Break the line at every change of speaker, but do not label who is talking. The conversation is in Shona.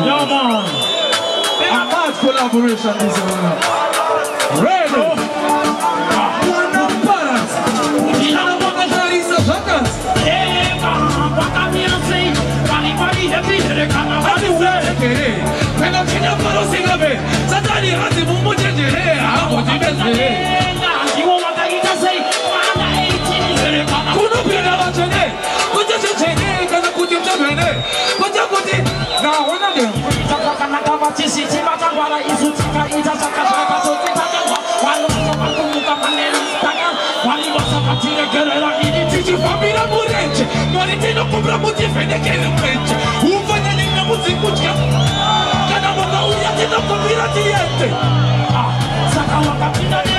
Yeah, man. A hard collaboration this one. Ready? One of balance. The other one of the is a vacant. Yeah, man. What I'm here to say. Anybody happy to the camera? What is it? When I'm in a photo, sing a bit. Somebody has the moon in the hair. I'm going to get it. You want what I can say? I'm 18 to the camera. Who don't be about today? Put your chain in, because I put your chain in. Put your foot in. Now, what are you? Ah,